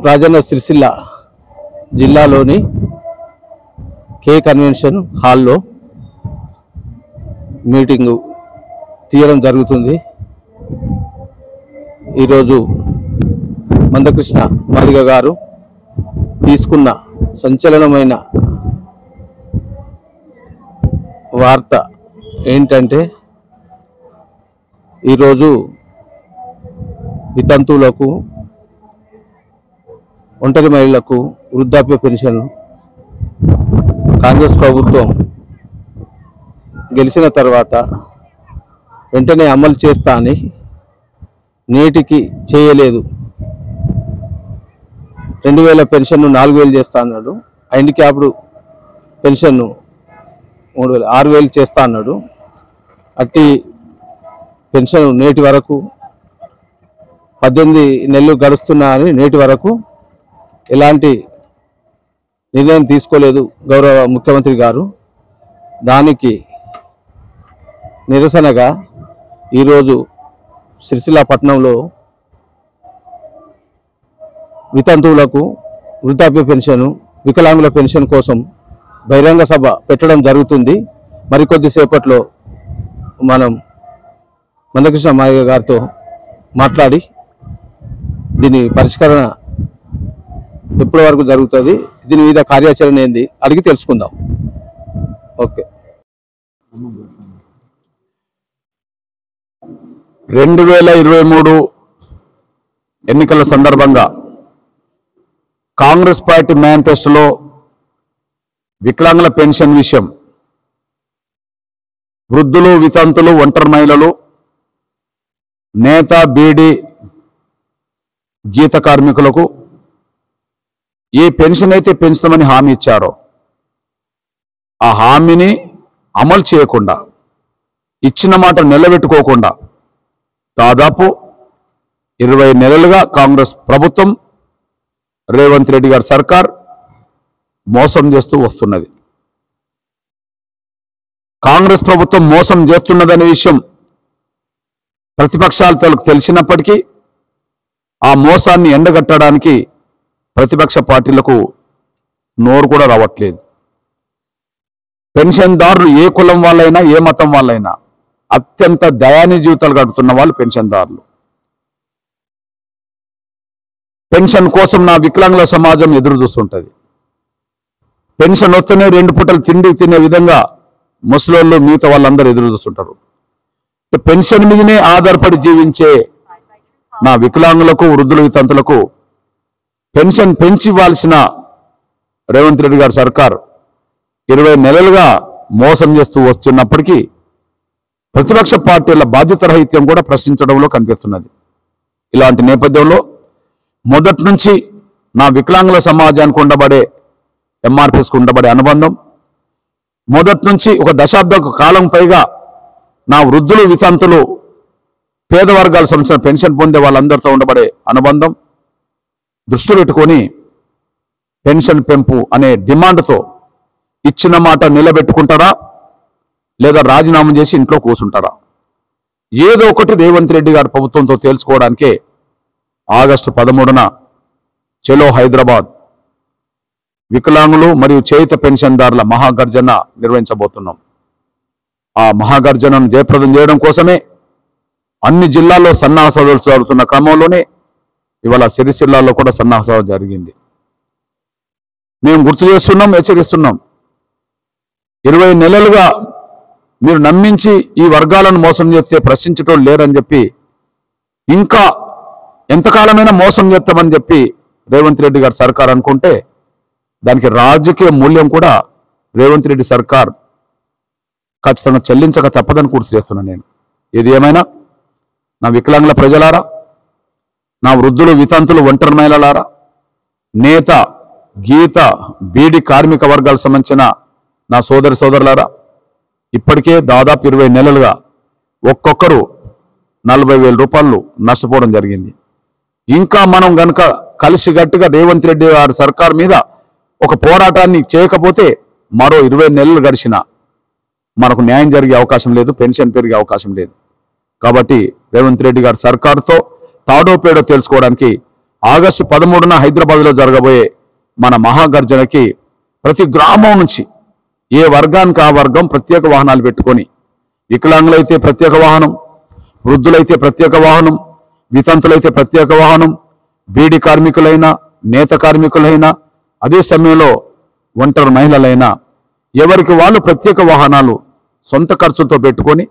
రాజన్న సిరిసిల్ల జిల్లాలోని కే కన్వెన్షన్ హాల్లో మీటింగు తీయడం జరుగుతుంది. ఈరోజు మందకృష్ణ మాదిగ గారు తీసుకున్న సంచలనమైన వార్త ఏంటంటే, ఈరోజు వితంతువులకు, ఒంటరి మహిళలకు వృద్ధాప్య పెన్షన్ కాంగ్రెస్ ప్రభుత్వం గెలిచిన తర్వాత వెంటనే అమలు చేస్తా అని నేటికి చేయలేదు. 2000 పెన్షన్ 4000 చేస్తా అన్నాడు. హ్యాండిక్యాప్డ్ పెన్షన్ 3000 6000 చేస్తా అన్నాడు. అట్టి పెన్షన్ నేటి వరకు 18 నెలలు గడుస్తున్నా అని నేటి వరకు ఎలాంటి నిర్ణయం తీసుకోలేదు గౌరవ ముఖ్యమంత్రి గారు. దానికి నిరసనగా ఈరోజు సిరిసిల్ల పట్టణంలో వితంతువులకు వృద్ధాప్య పెన్షన్, వికలాంగుల పెన్షన్ కోసం బహిరంగ సభ పెట్టడం జరుగుతుంది. మరికొద్దిసేపట్లో మనం మందకృష్ణ మాదిగ గారితో మాట్లాడి దీని పరిష్కరణ ఎప్పటి వరకు జరుగుతుంది, దీని మీద కార్యాచరణ ఏంది అడిగి తెలుసుకుందాం. ఓకే. 2023 ఎన్నికల సందర్భంగా కాంగ్రెస్ పార్టీ మేనిఫెస్టోలో వికలాంగుల పెన్షన్ విషయం, వృద్ధులు, వితంతులు, ఒంటరి మహిళలు, నేత, బీడీ, గీత కార్మికులకు ఏ పెన్షన్ అయితే పెంచుతామని హామీ ఇచ్చారో ఆ హామీని అమలు చేయకుండా, ఇచ్చిన మాట నిలబెట్టుకోకుండా దాదాపు 20 నెలలుగా కాంగ్రెస్ ప్రభుత్వం, రేవంత్ రెడ్డి గారి సర్కార్ మోసం చేస్తూ వస్తున్నది. కాంగ్రెస్ ప్రభుత్వం మోసం చేస్తున్నదనే విషయం ప్రతిపక్షాలకు తెలిసినప్పటికీ ఆ మోసాన్ని ఎండగట్టడానికి ప్రతిపక్ష పార్టీలకు నోరు కూడా రావట్లేదు. పెన్షన్దారులు ఏ కులం వాళ్ళైనా, ఏ మతం వాళ్ళైనా అత్యంత దయానీయ జీవితాలు గడుపుతున్న వాళ్ళు పెన్షన్దారులు. పెన్షన్ కోసం నా వికలాంగుల సమాజం ఎదురు చూస్తుంటది. పెన్షన్ వస్తేనే 2 పూటలు తిండి తినే విధంగా ముసలోళ్ళు, మిగతా వాళ్ళందరూ ఎదురు చూస్తుంటారు. పెన్షన్ మీదనే ఆధారపడి జీవించే నా వికలాంగులకు, వృద్ధుల, వితంతులకు పెన్షన్ పెంచి ఇవ్వాల్సిన రేవంత్ రెడ్డి గారి సర్కార్ 20 నెలలుగా మోసం చేస్తూ వస్తున్నప్పటికీ ప్రతిపక్ష పార్టీల బాధ్యత రహిత్యం కూడా ప్రశ్నించడంలో కనిపిస్తున్నది. ఇలాంటి నేపథ్యంలో మొదటి నుంచి నా వికలాంగుల సమాజానికి ఉండబడే, ఎంఆర్పిఎస్కు ఉండబడే అనుబంధం, మొదటి నుంచి ఒక దశాబ్ద కాలం పైగా నా వృద్ధులు, వితంతులు, పేద వర్గాల సంబంధించిన పెన్షన్ పొందే వాళ్ళందరితో ఉండబడే అనుబంధం దృష్టి పెట్టుకొని పెన్షన్ పెంపు అనే డిమాండ్తో ఇచ్చిన మాట నిలబెట్టుకుంటారా లేదా రాజీనామా చేసి ఇంట్లో కూర్చుంటారా? ఏదో ఒకటి రేవంత్ రెడ్డి గారి ప్రభుత్వంతో తేల్చుకోవడానికే ఆగస్టు 13న చలో హైదరాబాద్ వికలాంగులు మరియు చేయుత పెన్షన్దారుల మహాగర్జన నిర్వహించబోతున్నాం. ఆ మహాగర్జనను జయప్రదం చేయడం కోసమే అన్ని జిల్లాల్లో సన్నాహాలు జరుగుతున్న క్రమంలోనే ఇవాళ సిరిసిల్లాలో కూడా సన్నాహాలు జరిగింది. మేము గుర్తు చేస్తున్నాం, హెచ్చరిస్తున్నాం. 20 నెలలుగా మీరు నమ్మించి ఈ వర్గాలను మోసం చేస్తే ప్రశ్నించడం లేరని చెప్పి, ఇంకా ఎంతకాలమైనా మోసం చేస్తామని చెప్పి రేవంత్ రెడ్డి గారి సర్కార్ అనుకుంటే దానికి రాజకీయ మూల్యం కూడా రేవంత్ రెడ్డి సర్కార్ ఖచ్చితంగా చెల్లించక తప్పదని గుర్తు చేస్తున్నాను నేను. ఏది ఏమైనా నా వికలాంగుల ప్రజలారా, నా వృద్ధులు, వితంతులు, ఒంటరి మహిళలారా, నేత, గీత, బీడీ కార్మిక వర్గాలకు సంబంధించిన నా సోదరులారా, ఇప్పటికే దాదాపు 20 నెలలుగా ఒక్కొక్కరు 40,000 రూపాయలు నష్టపోవడం జరిగింది. ఇంకా మనం గనుక కలిసిగట్టుగా రేవంత్ రెడ్డి గారి సర్కార్ మీద ఒక పోరాటాన్ని చేయకపోతే మరో 20 నెలలు గడిచినా మనకు న్యాయం జరిగే అవకాశం లేదు, పెన్షన్ పెరిగే అవకాశం లేదు. కాబట్టి రేవంత్ రెడ్డి గారి సర్కారుతో తాడో పేడో తెలుసుకోవడానికి ఆగస్టు 13న హైదరాబాద్లో జరగబోయే మన మహాగర్జనకి ప్రతి గ్రామం నుంచి ఏ వర్గానికి ఆ వర్గం ప్రత్యేక వాహనాలు పెట్టుకొని, వికలాంగులైతే ప్రత్యేక వాహనం, వృద్ధులైతే ప్రత్యేక వాహనం, వితంతులైతే ప్రత్యేక వాహనం, బీడీ కార్మికులైనా, నేత కార్మికులైనా, అదే సమయంలో ఒంటరి మహిళలైనా ఎవరికి వాళ్ళు ప్రత్యేక వాహనాలు సొంత ఖర్చులతో పెట్టుకొని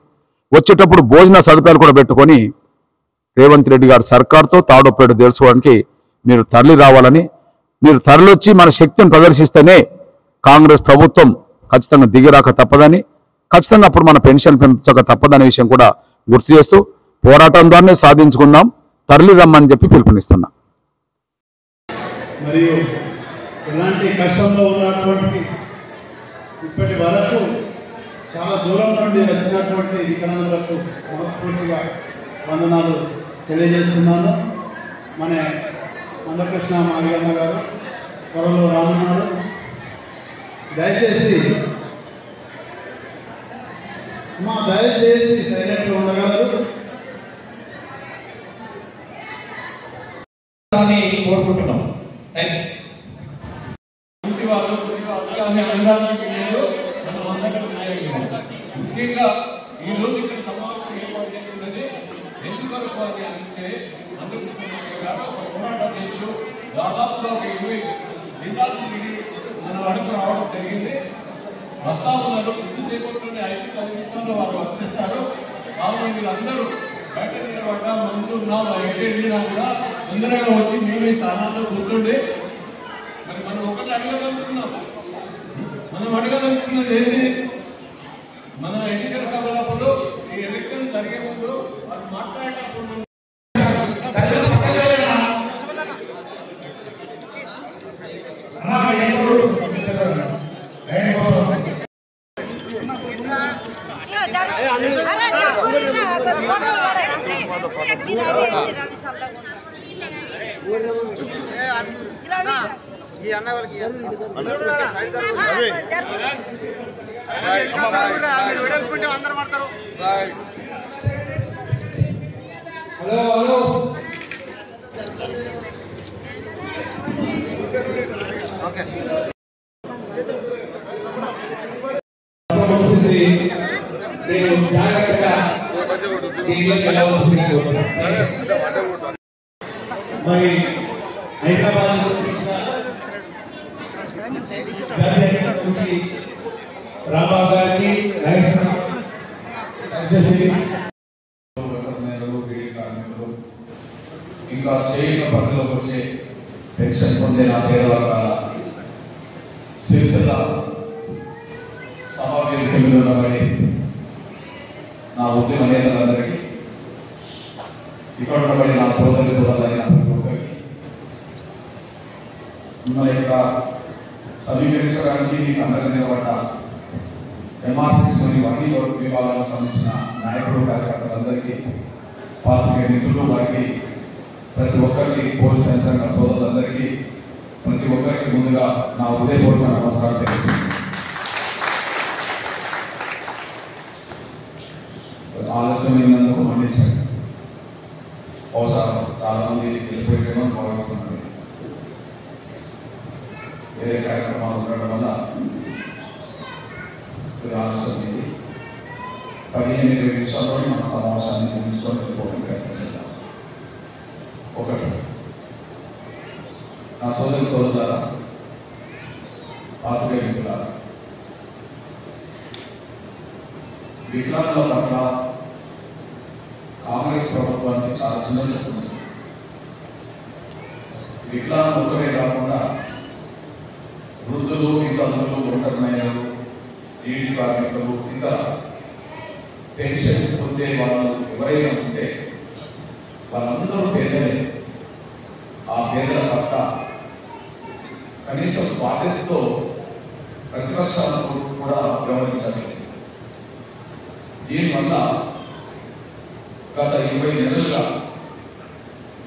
వచ్చేటప్పుడు భోజన సదుపాయాలు కూడా పెట్టుకొని రేవంత్ రెడ్డి గారి సర్కార్తో తాడోపేడు తెలుసుకోవడానికి మీరు తరలి రావాలని, మీరు తరలివచ్చి మన శక్తిని ప్రదర్శిస్తేనే కాంగ్రెస్ ప్రభుత్వం ఖచ్చితంగా దిగిరాక తప్పదని, ఖచ్చితంగా అప్పుడు మన పెన్షన్ పెంచక తప్పదనే విషయం కూడా గుర్తు చేస్తూ పోరాటం ద్వారానే సాధించుకుందాం, తరలి రమ్మని చెప్పి పిలుపునిస్తున్నా. మరియు ఎలాంటి కష్టంలో ఉన్నటువంటి ఇప్పటి వరకు చాలా దూరం నుండి వచ్చినటువంటి వికలాంగులకు మనస్ఫూర్తిగా వందనాలు తెలియజేస్తున్నాను. మన మందకృష్ణ మాదిగన్న గారు త్వరలో రానున్నారు. దయచేసి సైలెంట్గా ఉండగలరు. కోరుకుంటున్నాం. ముఖ్యంగా ఈ రోజు ఇక్కడ సమావేశం ఏర్పాటు చేస్తున్నది ఎందుకు అంటే పోరాట చేతులు దాదాపుగా ఒక 20 జిల్లాల నుండి మనం అడుగు రావడం జరిగింది. ప్రస్తావనలు గుర్తు చేయకుండా ఐటీ కమిషన్లో వారు వర్తిస్తారు. కావున వీళ్ళందరూ బయట నిలబడ్డ మందులు ఉన్నా ఎక్కడ వెళ్ళినా కూడా తొందరగా వచ్చి మేము ఈ స్థానాల్లో కూర్చోండి. మరి మనం ఒకటి అడగదలుచుకున్నది ఏంటి? మన ఎన్నికల సభలప్పుడు ఈ ఎన్నికలు జరిగే ముందు వాళ్ళు మాట్లాడేటప్పుడు మరి హైదరాబాద్ రాబా గారికి ఇంకా చేయుత పనులకు వచ్చే పెన్షన్ పొందే నా పేద వర్గాల సిరిసిల్ల సమావేశ నిలబడి నా ఉద్యమ నేతలందరికీ, ఇక్కడ ఉండబడి నా సోదరి సోదరులైన ప్రతి ఒక్కరికి మిమ్మల్ని యొక్క సమీకరించడానికి మీకు అందరికీ నిలబడ్డ ఎంఆర్పిసి మరియు అన్ని విభాగాలకు సంబంధించిన నాయకులు కార్యకర్తలందరికీ, పాత్రికేయ మిత్రులు, వారికి ప్రతి ఒక్కరికి పోలీస్ యంత్రాంగ సోదరులందరికీ ప్రతి ఒక్కరికి ముందుగా నా హృదయపూర్వక నమస్కారం తెలుస్తుంది. ఆలస్యమైనందుకు మన్నించండి. బహుశా చాలా మంది వెళ్ళిపోయేమో భావిస్తున్నారు. వేరే కార్యక్రమాలు ఉండడం వల్ల ఆలస్యమైంది. 15-20 నిమిషాల్లో మన సమావేశాన్ని ముగించుకొని వెళ్ళిపోవడం ప్రయత్నం చేద్దాం. ఒకటి, నా సోదరి సోదరులారా, పాత్రికేయ మిత్రులారా, వికలాంగుల పట్ల కాంగ్రెస్ ప్రభుత్వానికి చాలా చిన్న చూపు ఉంది. వికలాంగులు ఒకరే కాకుండా వృద్ధులు, వితంతులు, ఒంటరి మహిళలు, ఈడి కార్మికులు, ఇతర పెన్షన్ పొందే వాళ్ళు ఎవరైనా ఉంటే వాళ్ళందరూ పేదలే. ఆ పేదల పట్ల కనీసం బాధ్యతతో ప్రతిపక్షాలకు కూడా వ్యవహరించాలి. దీనివల్ల గత 20 నెలలుగా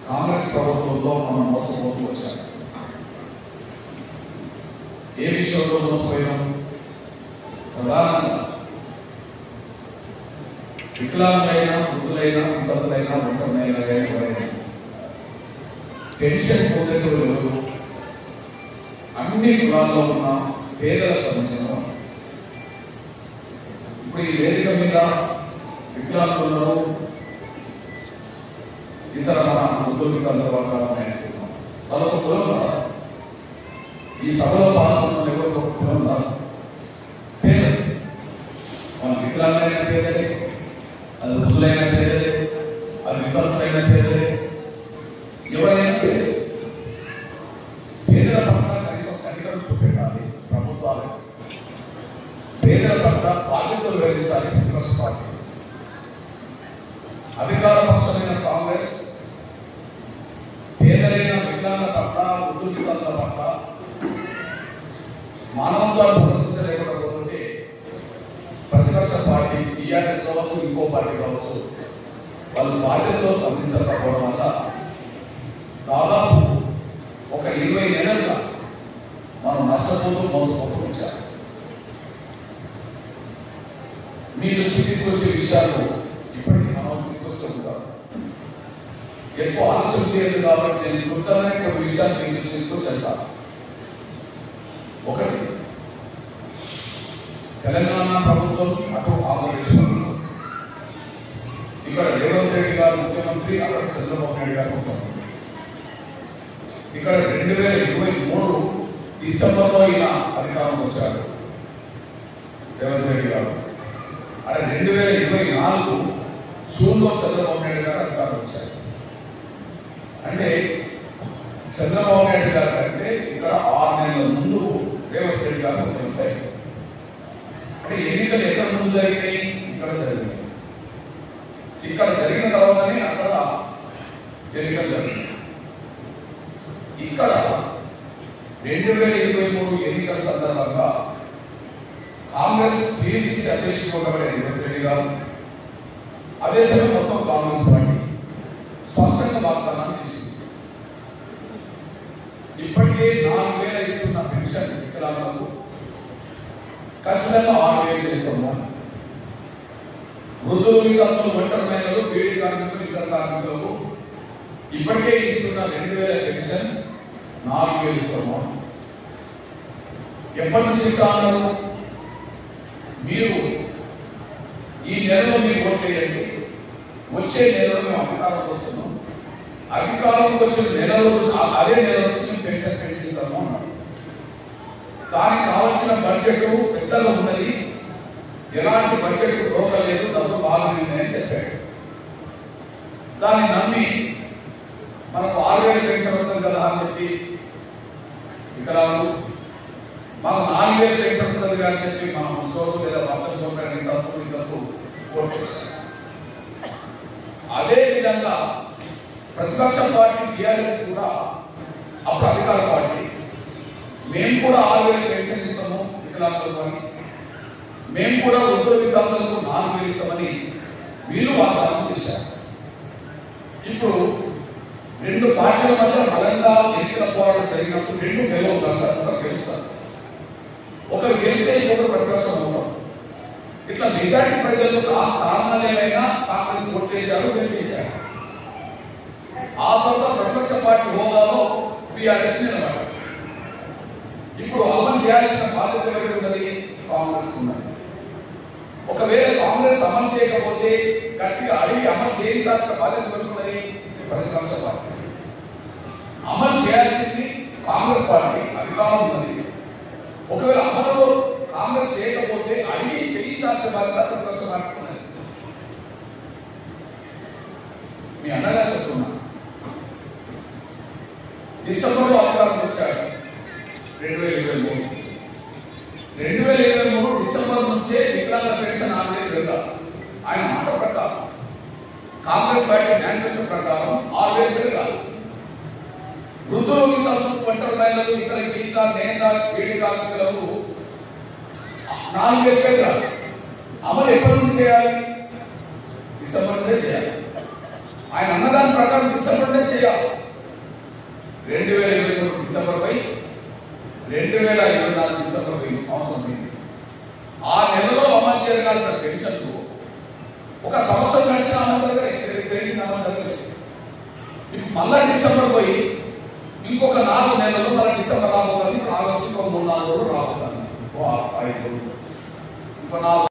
కాంగ్రెస్ ప్రభుత్వంలో మనం మోసపోతూ వచ్చాం. ఏ విషయంలో మోసపోయినాం? ప్రధానంగా వికలాంగులైనా వృద్ధులైనా వితంతులైనా ఒంటరినైనా ఎవరైనా పెన్షన్ పొందేందుకు ఎవరు అన్ని కులాల్లో ఉన్న పేదల సమస్యలు ఇప్పుడు ఈ వేదిక మీద వికలాంగులను ఇతర మన వృద్ధులు వితంతుల వర్గాలు వాళ్ళొక కులం కాదు. ఈ సభలో పాల్గొన్న ఎవరికి ఒక కులం కాదు, పేదలు. మన వికలాంగులైన పేదలే, అది వృద్ధులైన పేదలే, అది వితంతులైన పేదలే, ఎవరైనా పేదలే. పేదల పట్ల కనీసం కనికరం చూపెట్టాలి ప్రభుత్వాలు, పేదల పట్ల బాధ్యతలు వహించాలి ప్రతిపక్ష పార్టీ. అధికార పక్షమైన కాంగ్రెస్ పేదలైన వికలాంగుల పట్ల వృద్ధుల వికలాంగుల పట్ల మానవత్వాన్ని ప్రదర్శించలేకపోతే ప్రతిపక్ష పార్టీ టీఆర్ఎస్ కావచ్చు, ఇంకో పార్టీ కావచ్చు, వాళ్ళు బాధ్యతతో స్పందించకపోవడం వల్ల దాదాపు ఒక 20 నెలలుగా మనం నష్టపోతూ మోసపోతూ వచ్చారు. మీ దృష్టి తీసుకొచ్చే విషయాలు ఇప్పటికీ మనం తీసుకొచ్చే ఉంటాం. ఎక్కువ ఆలస్యం చేయదు కాబట్టి నేను గుర్తమైన కొన్ని విషయాలు మీ దృష్టి తీసుకొచ్చి వెళ్తాను. ఒకటి, తెలంగాణ ప్రభుత్వం అటు ఆంధ్రప్రదేశ్ ప్రభుత్వం, ఇక్కడ రేవంత్ రెడ్డి గారు ముఖ్యమంత్రి, అక్కడ చంద్రబాబు నాయుడు గారు ముఖ్యమంత్రి. ఇక్కడ 2023 డిసెంబర్లో ఈయన అధికారంలోకి వచ్చారు రేవంత్ రెడ్డి గారు. అక్కడ 2024 జూన్లో చంద్రబాబు నాయుడు గారు అధికారంలోకి వచ్చారు. అంటే చంద్రబాబు నాయుడు గారు కంటే ఇక్కడ 6 నెలల ముందు రేవంత్ రెడ్డి గారు ముఖ్యమంత్రి అయ్యారు. అంటే ఎన్నికలు ఎక్కడ ముందు జరిగినాయి? ఇక్కడ జరిగినాయి. ఇక్కడ జరిగిన తర్వాతనే అక్కడ ఎన్నికలు జరిగినాయి. ఇక్కడ 2023 ఎన్నికల సందర్భంగా కాంగ్రెస్ పిసిసి అధ్యక్షుడు ఉండబడే రేవంత్ రెడ్డి గారు, అదే సమయం మొత్తం కాంగ్రెస్ పార్టీ స్పష్టంగా వాగ్దానాన్ని చేసింది. ఇప్పటికే 4,000 ఇస్తున్న పెన్షన్ వికలాంగులకు ఖచ్చితంగా 6,000 చేస్తున్నాం. వృద్ధులు వితంతులు ఒంటరి మహిళలు బీడీ కార్మికులు ఇతర కార్మికులకు ఇప్పటికే ఇస్తున్న 2,000 పెన్షన్ 4,000 ఇస్తున్నాం. ఎప్పటి నుంచి ఇస్తా ఉన్నారు? మీరు ఈ నెలలో మీరు ఓట్లు వేయండి, వచ్చే నెలలో మేము అధికారంలోకి వస్తున్నాం, అధికారంలోకి వచ్చిన నెల రోజు అదే నెల నుంచి మేము పెన్షన్ పెంచిస్తాము అన్నారు. దానికి కావాల్సిన బడ్జెట్ పెద్దగా ఉన్నది, ఎలాంటి బడ్జెట్ రోకం లేదు, డబ్బు బాగా ఉన్నాయని చెప్పాడు. దాన్ని నమ్మి మనకు 6,000 పెన్షన్ అవుతుంది కదా అని చెప్పి వికలాంగులు, మనం 4,000 పెన్షన్ వస్తుంది అని చెప్పి మన ముస్లింలు లేదా భర్తలు చూపడానికి తప్పు ఓటు చేశారు. అదే విధంగా ప్రతిపక్ష పార్టీ టీఆర్ఎస్ కూడా అప్పుడు అధికార పార్టీ, మేము కూడా 6,000 పెన్షన్ ఇస్తాము వికలాంగులకు అని, మేము కూడా వృద్ధుల వితంతులకు 4,000 ఇస్తామని వీళ్ళు వాగ్దానం చేశారు. ఇప్పుడు 2 పార్టీల మధ్య బలంగా ఎన్నికల పోరాటం జరిగినప్పుడు 2 గెలవగా గెలుస్తారు. ఒకరు గెలిస్తే ఇంకొకరు ప్రతిపక్షం అవుతాం. ఇట్లా మెజారిటీ ప్రజలు కారణాలు ఏమైనా కాంగ్రెస్ ఓటేశారు, గెలిపించారు. ఆ తర్వాత ప్రతిపక్ష పార్టీ హోదాలో టీఆర్ఎస్ నిలబడ్డారు. ఇప్పుడు అమలు చేయాల్సిన బాధ్యత ఎవరికి ఉన్నది? కాంగ్రెస్ ఉన్నది. ఒకవేళ కాంగ్రెస్ అమలు చేయకపోతే గట్టిగా అడిగి అమలు చేయించాల్సిన బాధ్యత ఎవరికి ఉన్నది? ప్రతిపక్ష పార్టీ. అమలు చేయాల్సింది కాంగ్రెస్ పార్టీ, అధికారం ఉన్నది. ఒకవేళ అమలు కాంగ్రెస్ చేయకపోతే అడిగి చేయించాల్సిన బాధ్యత ప్రతిపక్ష పార్టీ ఉన్నది. మీ అన్నగా చెప్తున్నా, డిసెంబర్లో అధికారం వచ్చారు 2023. 2023 డిసెంబర్ నుంచే వికలాంగుల పెన్షన్ 4,000 పెరగాలి. ఆయన మాట ప్రకారం కాంగ్రెస్ పార్టీ మేనిఫెస్టో ప్రకారం 6,000 పెరగాలి. వృద్ధులు వితంతులు ఒంటరి మహిళలు ఇతర గీత నేత బీడీ కార్మికులకు 4,000 పెరగాలి. అమలు ఎప్పటి నుంచి చేయాలి? డిసెంబర్ నుండే చేయాలి. ఆయన అన్నదాని ప్రకారం డిసెంబర్ నుండే చేయాలి. 2023 డిసెంబర్ పై 2024 డిసెంబర్ పై సంవత్సరం పోయింది. ఆ నెలలో అమలు జరగాల్సిన పెన్షన్లు ఒక సంవత్సరం నడిచిన అమౌంట్ దగ్గర పెరిగింది అమౌంట్ దగ్గర మళ్ళా డిసెంబర్ పోయి ఇంకొక 4 నెలలు మళ్ళీ డిసెంబర్ రాబోతుంది. ఇప్పుడు ఆగస్టు ఇంకో 3-4 రోజులు రాబోతుంది. 5 రోజులు ఇంకో 4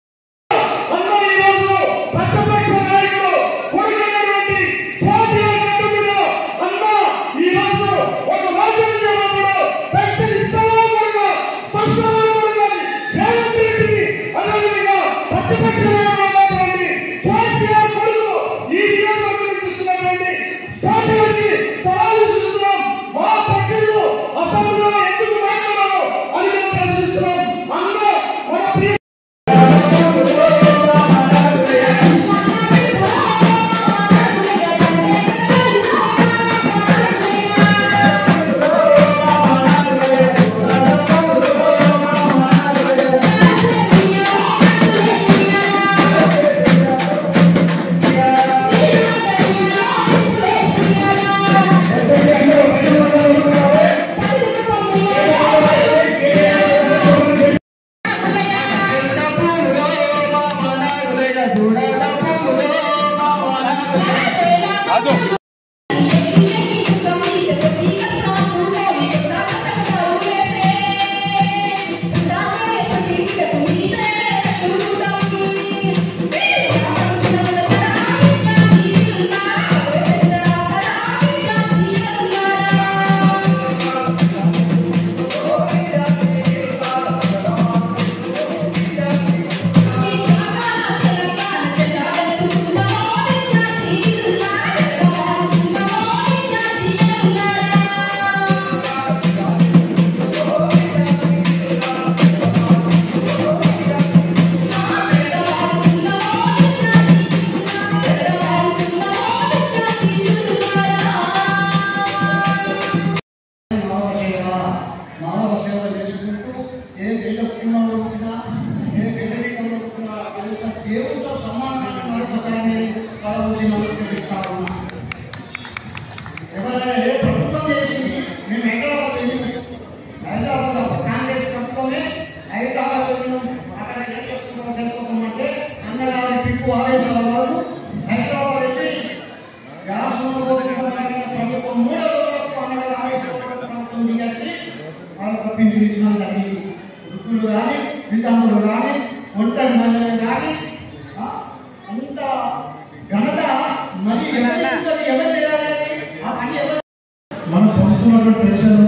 మనం పొందుతున్నటువంటి పెన్షన్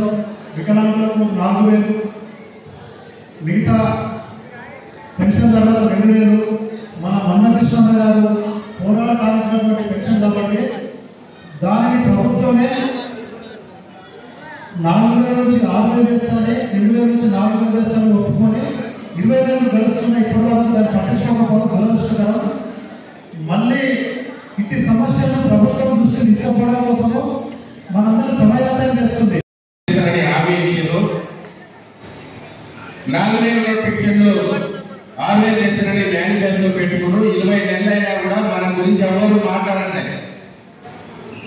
వికలాంగులకు 4,000, మిగతా పెన్షన్ ధరలు 2,000. మన మన్నకృష్ణ గారు పోరాట సాధించినటువంటి పెన్షన్ కాబట్టి దానికి ప్రభుత్వమే 4,000 నుంచి 6,000 వేస్తానే, 2,000 నుంచి 4,000 వేస్తానని ఒప్పుకొని 20,000 గడుస్తున్నాయి. ఇప్పటివరకు దాన్ని పట్టించుకోకపోవడం దురదృష్టకరం. మళ్ళీ ఇట్టి సమస్యలను ప్రభుత్వం దృష్టి తీసుకోవడం కోసము మనందరూ సమాయత్తం చేస్తుంది. 4,000 పెన్షన్లు 6,000 చేస్తారని మేనిఫెస్టో పెట్టుకుని 20 నెలలైనా కూడా మన గురించి ఎవరు మాట్లాడట్లేదు.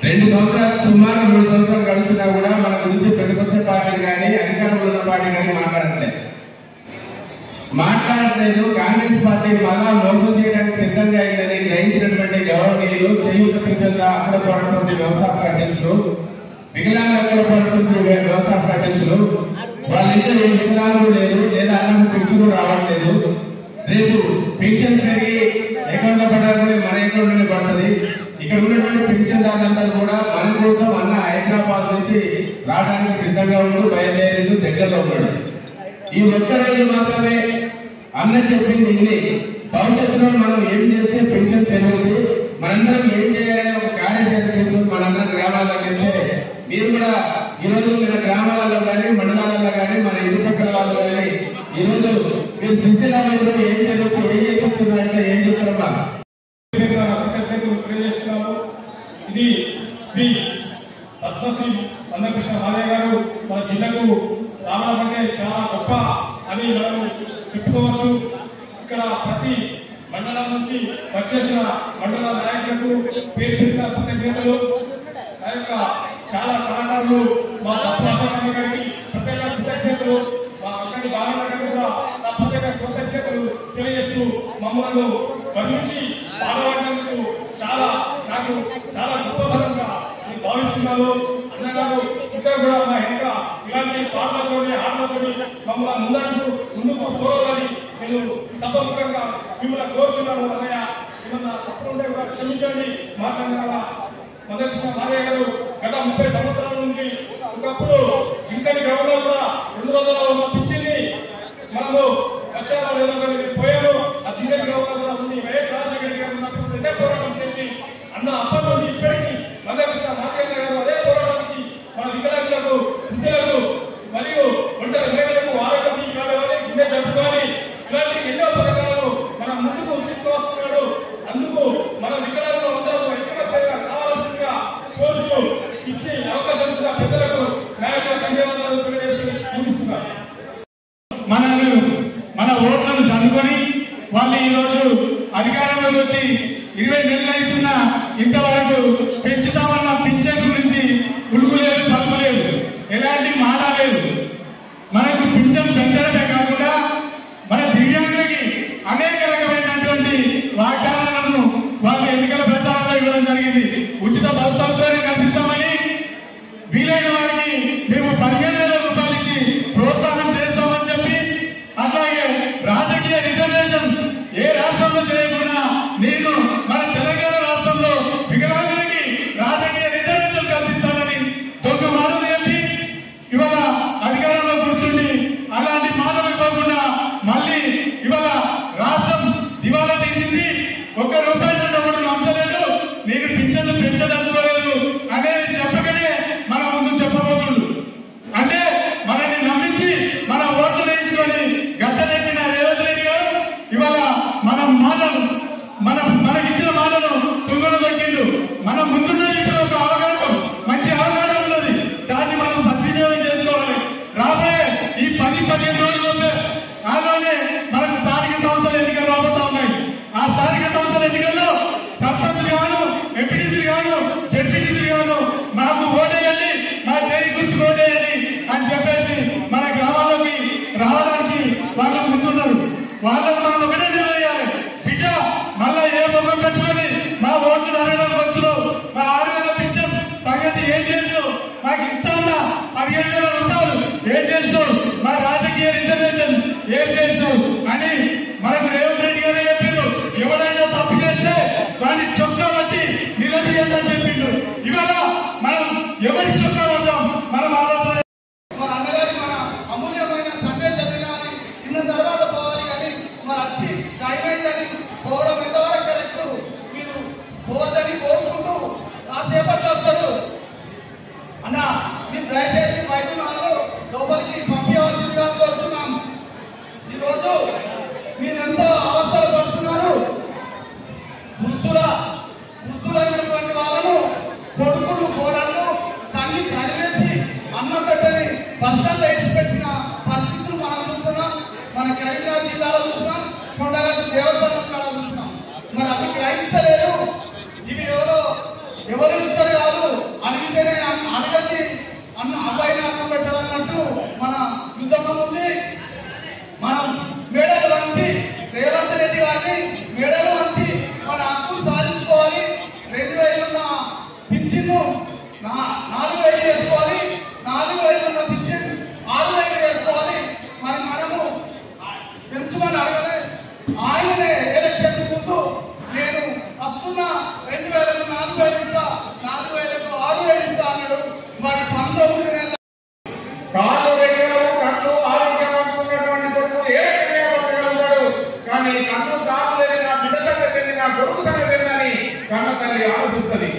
2 సంవత్సరాలు సుమారు 3 సంవత్సరాలు గడుస్తున్నా కూడా మన గురించి ప్రతిపక్ష పార్టీలు కానీ అధికారంలో ఉన్న పార్టీ కానీ మాట్లాడట్లేదు. కాంగ్రెస్ పార్టీ మళ్ళా మోసం చేయడానికి సిద్ధంగా అయిందని గ్రహించినటువంటి గౌరవనీయులు చేయూత పెన్షన్ అక్కడ పడుతుంది వ్యవస్థాపక అధ్యక్షులు, వికలాంగులు అక్కడ పడుతుంది వ్యవస్థాపక అధ్యక్షులు, వాళ్ళిద్దరు వికలాంగులు లేదు లేదా అలాంటి పెన్షన్ రావట్లేదు. రేపు పెన్షన్ పెరిగి అకౌంట్ లో పడాలని మన అకౌంట్ లోనే పడుతుంది. ఇక్కడ ఉన్నటువంటి పెన్షన్ దారులందరూ కూడా మన కోసం అన్న హైదరాబాద్ నుంచి రావడానికి సిద్ధంగా ఉన్నాడు, బయలుదేరి దగ్గరలో ఉన్నాడు. ఈ ఒక్క రోజు మాత్రమే అన్న చెప్పింది ఇన్ని. భవిష్యత్తులో మనం ఏం చేస్తే పెన్షన్ పెరుగుతుంది, మనందరం ఏం చేయాలని ఒక కార్యాచరణ తీసుకుని మనందరం గ్రామాల్లోకి వెళ్తే మీరు కూడా ఈరోజు మన గ్రామాలలో కానీ మండలాలలో కానీ మన ఇరుపక్కల వాళ్ళు కానీ ఈరోజు మీరు శిశిరాలో ఏం జరుగుతూ ఏం చేస్తున్నారంటే ఏం చెప్తారమ్మా? ఇది శ్రీ పద్మశ్రీ మన్నకృష్ణ మాలయ్య గారు మన జిల్లాకు రావడం అంటే చాలా గొప్ప అని మనం చెప్పుకోవచ్చు. ఇక్కడ ప్రతి మండలం నుంచి వచ్చేసిన మండల నాయకులకు పేరు పెట్టిన కృతజ్ఞతలు. ఆ యొక్క చాలా కళాకారులు మా భాషాస్వామి గారికి ప్రత్యేక కృతజ్ఞతలు, మా అక్కడి బాలన్న గారికి కూడా ప్రత్యేక కృతజ్ఞతలు తెలియజేస్తూ మమ్మల్ని వరించి పాల్గొనడం వాళ్ళు అన్నగారు ఇంకా కూడా మా ఇంకా ఇలాంటి పాటలతోని ఆటలతోని మమ్మల్ని ముందుకు పోవాలని నేను సభముఖంగా మిమ్మల్ని కోరుతున్నాను. అన్నయ్య ఏమన్నా తప్పులు ఉంటే కూడా క్షమించండి. మాట్లాడాల మదకృష్ణ మాదయ్య గారు గత 30 సంవత్సరాల నుండి ఒకప్పుడు జింకని గ్రౌండ్లో కూడా 200 ఉన్న పిచ్చిని మనము వచ్చారో లేదో కానీ పోయాము. ఆ జింకని గ్రౌండ్లో కూడా ఉంది. వైఎస్ రాజశేఖర గారు ఉన్నప్పుడు రెండే పోరాటం చేసి అన్న అప్పటి నుండి ఇప్పటికీ మదకృష్ణ మాదయ్య గారు అదే పోరాటానికి మన వికలాంగులకు వృద్ధులకు మరియు ఒంటరి మహిళలకు ఆరోగ్యం కావాలి, గుండె జరుపుకోవాలి, ఇలాంటి ఎన్నో పథకాలను మనం ముందుకు తీసుకువస్తున్నాడు. అందుకు మన వికలాంగులు అందరూ ఐక్యమత్యంగా కావాల్సిందిగా కోరుచు ఇచ్చి అవకాశం ఇచ్చిన పెద్దలకు నాయకులకు ధన్యవాదాలు తెలియజేసి ముగిస్తున్నారు. మన ఓట్లను చదువుకొని వాళ్ళు ఈరోజు అధికారంలోకి వచ్చి 20 నెలలు అవుతున్నా ఇంతవరకు పెంచుతామన్న పింఛన్ గురించి ఉడుకులేదు, పలుకులేదు, ఎలాంటి మాట లేదు. మనకు పింఛన్ పెంచడమే కాకుండా మన దివ్యాంగులకి అనేక రకమైనటువంటి వాగ్దానాలను వాళ్ళు ఎన్నికల ప్రచారంలో ఇవ్వడం జరిగింది. ఉచిత బస్సు సౌకర్యం కల్పిస్తామని, వీలైన వారికి మేము 15,000 రూపాయలు ఇచ్చి ప్రోత్సాహం చేస్తామని చెప్పి, అట్లాగే రాజకీయ రిజర్వేషన్ ఏ రాష్ట్రంలో చేయకుండా నేను మన తెలంగాణ రాష్ట్రంలో వికలాంగులకి రాజకీయ రిజర్వేషన్ కల్పిస్తానని దొంగ మాటలు చెప్పి ఇవాళ అధికారంలో కూర్చుండి అలాంటి మాటలు ఇవ్వకుండా మళ్ళీ ఇవాళ రాష్ట్రం దివాలా తీసింది. ₹1 కూడా నమ్మలేదు, నేను పింఛన్లు పెంచదలుచుకోలేదు అనేది చెప్పకనే మన ముందు చెప్పబోతుండు. అంటే మనల్ని నమ్మించి మన ఓట్లు వేయించుకొని గద్దెనెక్కిన రేవంత్ రెడ్డి గారు ఇవాళ మనకిచ్చిన మాటను తుంగలు దొక్కిండు. మన ముందున్నది ఇప్పుడు ఒక అవకాశం, మంచి అవకాశం ఉన్నది. దాన్ని మనం సద్వినియోగం చేసుకోవాలి. రాబోయే ఈ 10-15 రోజుల్లోనే ఆలోనే మనకు స్థానిక సంస్థల ఎన్నికలు రాబోతా ఉన్నాయి. ఆ స్థానిక సంస్థల ఎన్నికల్లో సర్పంచులు గాను, ఎంపీటీసీలు గాను, జడ్పీటీసీలు గాను మాకు ఓటేయండి, మా చేయి గుర్తు ఓటేయండి అని చెప్పేసి మన గ్రామాల్లోకి రావడానికి వాళ్ళు ముందున్నారు. వాళ్ళకు మనం ఒకటే తెలియాలి, బిడ్డ మళ్ళా ఏ ముఖం పెట్టుకొని మా ఓట్లు అడగడానికి వస్తున్నావు, మా 6,000 పింఛన్ సంగతి ఏం చేస్తావు, మాకు ఇస్తానా 15,000 రూపాయలు ఏం చేస్తావు, మా రాజకీయ రిజర్వేషన్ ఏం చేస్తావు అని మనకు రేవంత్ రెడ్డి గారే చెప్పిండు. ఎవరైనా తప్పు చేస్తే దాన్ని చొక్కా వచ్చి నిలదీయని చెప్పిండు. ఇవాళ మనం ఎవరి చొక్కా వద్దాం, మనం ఆలోచన మన అన్నగారి మన అమూల్యమైన సందేశం వినాలి, ఇన్న తర్వాత పోవాలి. కానీ మరి వచ్చి టైమైందని పోవడం ఎంతవరకు కరెక్ట్? మీరు పోవద్దని కోరుకుంటూ కాసేపట్లో వస్తాడు అన్న. మీరు దయచేసి బయట వాళ్ళు లోపలికి పంపించవలసిందిగా కోరుతున్నాం. ఈరోజు మీరెంతో అవస్థలు పడుతున్నారు. వృద్ధులైనటువంటి వాళ్ళను కొడుకులు కోడళ్ళు తల్లి కనివేసి అన్నం పెట్టని బస్తాల్లో ఇచ్చిపెట్టిన పరిస్థితులు మనం చూస్తున్నాం. మన కరీంనగర్ జిల్లాలో చూసినాం, కొండగట్టు దేవస్థానం కాడ చూసినాం. మరి అవి గ్రహించలేదు. ఇవి ఎవరు ఇస్తారు కాదు, అడిగితేనే అడగని అబ్బాయిని అన్నం పెట్టాలన్నట్టు మన యుద్ధం ఉంది. మనం మేడలు వంచి రేవంత్ రెడ్డి గారిని మేడలు వంచి మన హక్కులు సాధించుకోవాలి. 2,000 ఉన్న పింఛన్ను 4,000 చేసుకోవాలి. 4,000 ఉన్న పింఛన్ 6,000 వేసుకోవాలి. మరి మనము పెంచుమని అడగలే. ఆయననే ఎలక్షన్ ముందు నేను వస్తున్నా 2,000కు 4,000 ఇస్తా, 4,000కు 6,000 ఇస్తా అన్నాడు. మరి 19 నెలల కాళ్ళు దగ్గర కళ్ళు ఆరోగ్యవంతున్నటువంటి కొడుకు ఏ చేయగలుగుతాడు. కానీ కళ్ళు కాదు లేని నా బిడ్డ సంగతి, నా కొడుకు సంగతి అని కన్న తల్లి ఆలోచిస్తుంది.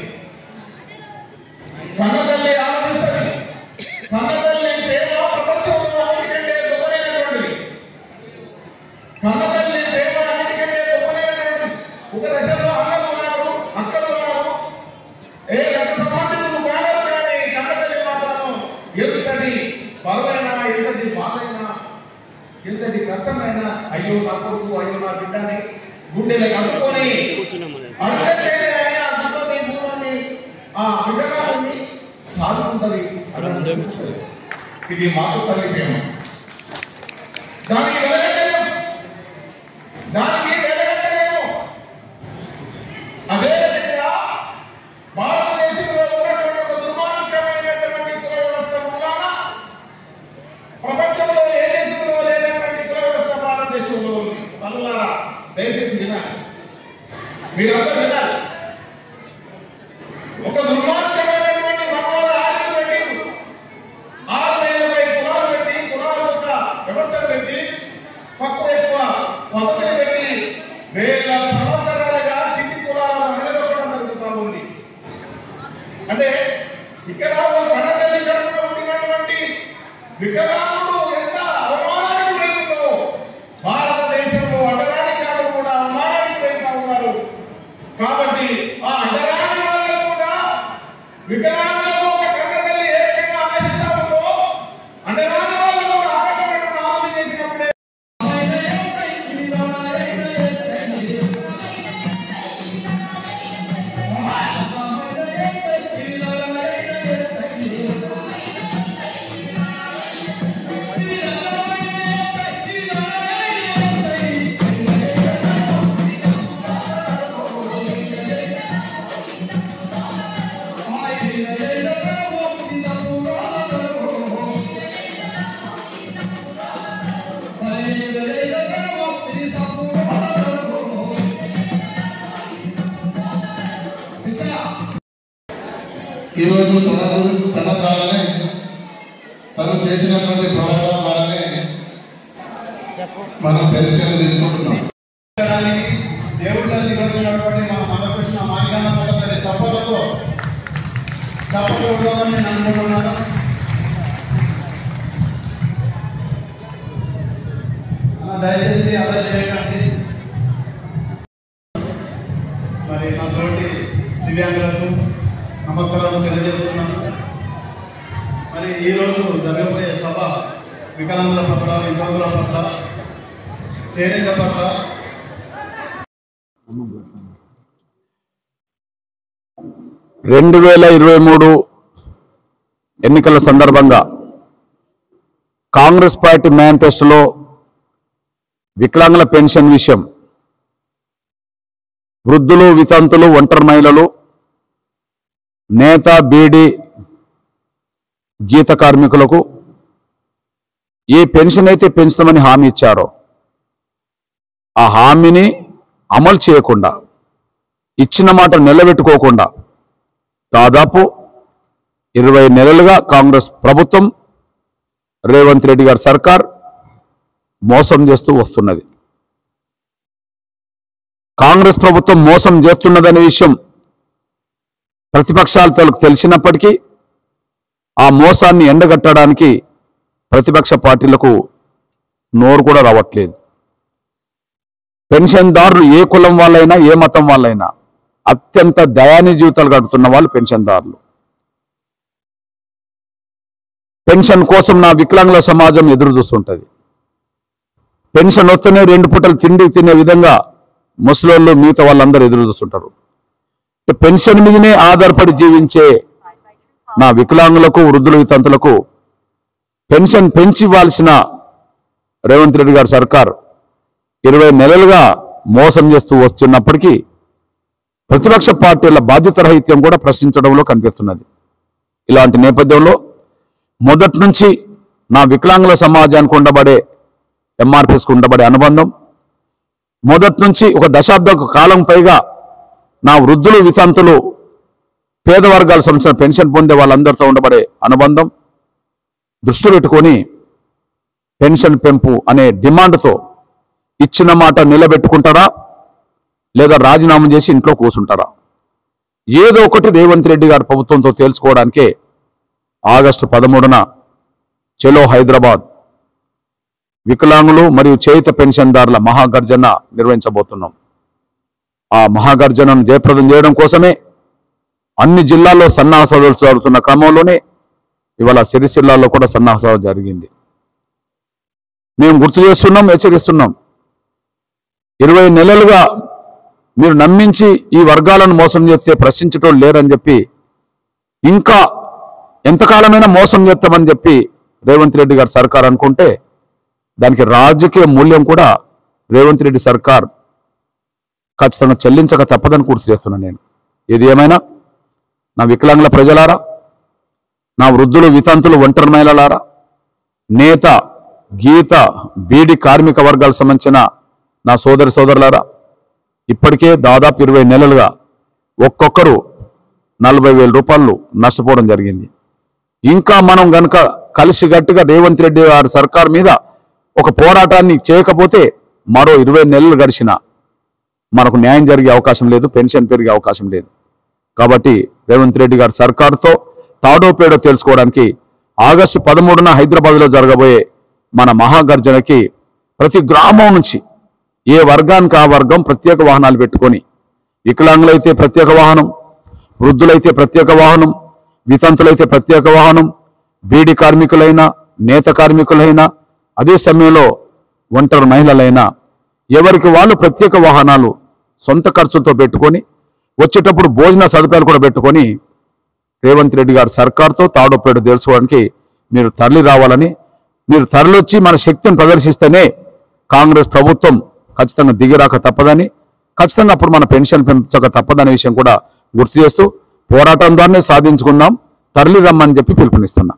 కన్న తల్లి ప్రేమ ప్రపంచంలో అన్నిటికంటే గొప్పనైనటువంటిది. కన్న తల్లి ప్రేమ అన్నిటికంటే గొప్పనైనటువంటిది. ఒక దశలో అన్నలు ఉన్నారు, అక్కలు ఉన్నారు, ఏ రక్త సమాజం కాదు. కానీ కన్న తల్లి మాత్రం ఎంతటి బరువైనా, ఎంతటి బాధైనా, ఎంతటి కష్టమైనా అయ్యో నా కొడుకు, అయ్యో నా బిడ్డని గుండెలకు అందుకొని అడుగుతే ఆ బిడ్డని భూమాన్ని ఆ బిడ్డగాన్ని సాగుతుంటది. ఇది మాకు తల్లి ప్రేమ. దానికి వెలగట్టలేము. అదే విధంగా భారతదేశంలో ఉన్నటువంటి ఒక దుర్మార్గ మీరందరూ వినాలి. ఒక దుర్మార్గమైనటువంటి మనోహర ఆశలు పెట్టి 6,000 కులాలు పెట్టి కులాల యొక్క వ్యవస్థను పెట్టి తక్కువ ఎక్కువ పద్ధతిని పెట్టి వేల సంవత్సరాలుగా కింది కులాలను అణగదొక్కడం జరుగుతూ ఉంది. అంటే ఇక్కడ కన్నతల్లి కడుపున పుట్టినటువంటి వికలాంగుడు ఎంత అవమానానికి గురైందో భారతదేశంలో అడ్డరాని కాదు కూడా అవమానానికి గురైతా ఉన్నారు. కాబట్టి ఆ అడ్డరాని వాళ్ళకు కూడా వికలాంగులకు ఒక కన్నతల్లి ఏ విధంగా ఆలోచిస్తా ఉందో అడ్డరాని వాళ్ళకు కూడా ఆలోచన ఆలోచన చేసినప్పుడే ఈరోజు తన ద్వారానే తను చేసినటువంటి పోరాటం ద్వారానే మనం పరిచయం తీసుకుంటున్నాం. దేవుళ్ళ దిగొచ్చినటువంటి మన మందకృష్ణ మాదిగన్న ఒకసారి చప్పలతో ఉండదని నేను అనుకుంటున్నాను. దయచేసి అలా చేయకండి. మరి నా తోటి దివ్యాంగులకు నమస్కారాలు తెలియజేస్తున్నాను. మరి ఈరోజు జరగబోయే సభ వికలాంగుల పట్ల, వితంతువుల పట్ల, చేనేత పట్ల 2023 ఎన్నికల సందర్భంగా కాంగ్రెస్ పార్టీ మేనిఫెస్టోలో వికలాంగుల పెన్షన్ విషయం, వృద్ధులు, వితంతులు, ఒంటరి మహిళలు, నేత, బీడీ, గీత కార్మికులకు ఏ పెన్షన్ అయితే పెంచుతామని హామీ ఇచ్చారో ఆ హామీని అమలు చేయకుండా, ఇచ్చిన మాట నిలబెట్టుకోకుండా దాదాపు 20 నెలలుగా కాంగ్రెస్ ప్రభుత్వం, రేవంత్ రెడ్డి గారి సర్కార్ మోసం చేస్తూ వస్తున్నది. కాంగ్రెస్ ప్రభుత్వం మోసం చేస్తున్నదనే విషయం ప్రతిపక్షాలకు తెలిసినప్పటికీ ఆ మోసాన్ని ఎండగట్టడానికి ప్రతిపక్ష పార్టీలకు నోరు కూడా రావట్లేదు. పెన్షన్దారులు ఏ కులం వాళ్ళైనా, ఏ మతం వాళ్ళైనా అత్యంత దయానీయ జీవితాలు గడుపుతున్న వాళ్ళు పెన్షన్దారులు. పెన్షన్ కోసం నా వికలాంగుల సమాజం ఎదురు చూస్తుంటది. పెన్షన్ వస్తేనే 2 పూటలు తిండి తినే విధంగా ముసలోళ్ళు, మిగతా వాళ్ళందరూ ఎదురు చూస్తుంటారు. పెన్షన్ మీదనే ఆధారపడి జీవించే నా వికలాంగులకు, వృద్ధులు, వితంతులకు పెన్షన్ పెంచి ఇవ్వాల్సిన రేవంత్ రెడ్డి గారి సర్కార్ 20 నెలలుగా మోసం చేస్తూ వస్తున్నప్పటికీ ప్రతిపక్ష పార్టీల బాధ్యత రహిత్యం కూడా ప్రశ్నించడంలో కనిపిస్తున్నది. ఇలాంటి నేపథ్యంలో మొదటి నుంచి నా వికలాంగుల సమాజానికి ఉండబడే, ఎంఆర్పిఎస్కి ఉండబడే అనుబంధం, మొదటి నుంచి ఒక దశాబ్ద కాలం పైగా నా వృద్ధులు, వితంతులు, పేద వర్గాల సంబంధించిన పెన్షన్ పొందే వాళ్ళందరితో ఉండబడే అనుబంధం దృష్టి పెట్టుకొని పెన్షన్ పెంపు అనే డిమాండ్తో ఇచ్చిన మాట నిలబెట్టుకుంటారా లేదా రాజీనామా చేసి ఇంట్లో కూర్చుంటారా? ఏదో ఒకటి రేవంత్ రెడ్డి గారి ప్రభుత్వంతో తేల్చుకోవడానికే ఆగస్టు 13న చలో హైదరాబాద్ వికలాంగులు మరియు చేయుత పెన్షన్దారుల మహాగర్జన నిర్వహించబోతున్నాం. ఆ మహాగర్జనను జయప్రదం చేయడం కోసమే అన్ని జిల్లాల్లో సన్నాహాలు జరుగుతున్న క్రమంలోనే ఇవాళ సిరిసిల్లాలో కూడా సన్నాహాలు జరిగింది. మేము గుర్తు చేస్తున్నాం, హెచ్చరిస్తున్నాం. 20 నెలలుగా మీరు నమ్మించి ఈ వర్గాలను మోసం చేస్తే ప్రశ్నించటం లేరని చెప్పి, ఇంకా ఎంతకాలమైనా మోసం చేస్తామని చెప్పి రేవంత్ రెడ్డి గారి సర్కార్ అనుకుంటే దానికి రాజకీయ మూల్యం కూడా రేవంత్ రెడ్డి సర్కార్ ఖచ్చితంగా చెల్లించక తప్పదని గుర్తు చేస్తున్నాను నేను. ఏది ఏమైనా నా వికలాంగుల ప్రజలారా, నా వృద్ధులు, వితంతులు, ఒంటరి మహిళలారా, నేత, గీత, బీడీ కార్మిక వర్గాలకు సంబంధించిన నా సోదరులారా, ఇప్పటికే దాదాపు 20 నెలలుగా ఒక్కొక్కరు 40,000 రూపాయలు నష్టపోవడం జరిగింది. ఇంకా మనం గనక కలిసిగట్టుగా రేవంత్ రెడ్డి గారి సర్కార్ మీద ఒక పోరాటాన్ని చేయకపోతే మరో 20 నెలలు గడిచినా మనకు న్యాయం జరిగే అవకాశం లేదు, పెన్షన్ పెరిగే అవకాశం లేదు. కాబట్టి రేవంత్ రెడ్డి గారి సర్కారుతో తాడో పేడో తెలుసుకోవడానికి ఆగస్టు 13న హైదరాబాద్లో జరగబోయే మన మహాగర్జనకి ప్రతి గ్రామం నుంచి ఏ వర్గానికి ఆ వర్గం ప్రత్యేక వాహనాలు పెట్టుకొని, వికలాంగులైతే ప్రత్యేక వాహనం, వృద్ధులైతే ప్రత్యేక వాహనం, వితంతులైతే ప్రత్యేక వాహనం, బీడీ కార్మికులైనా, నేత కార్మికులైనా, అదే సమయంలో ఒంటరి మహిళలైనా ఎవరికి వాళ్ళు ప్రత్యేక వాహనాలు సొంత ఖర్చులతో పెట్టుకొని వచ్చేటప్పుడు భోజన సదుపాయాలు కూడా పెట్టుకొని రేవంత్ రెడ్డి గారి సర్కార్తో తాడోపేడు తెలుసుకోవడానికి మీరు తరలి రావాలని, మీరు తరలివచ్చి మన శక్తిని ప్రదర్శిస్తేనే కాంగ్రెస్ ప్రభుత్వం ఖచ్చితంగా దిగిరాక తప్పదని, ఖచ్చితంగా అప్పుడు మన పెన్షన్ పెంచక తప్పదనే విషయం కూడా గుర్తు చేస్తూ పోరాటం ద్వారానే సాధించుకుందాం, తరలి రమ్మని చెప్పి పిలుపునిస్తున్నా.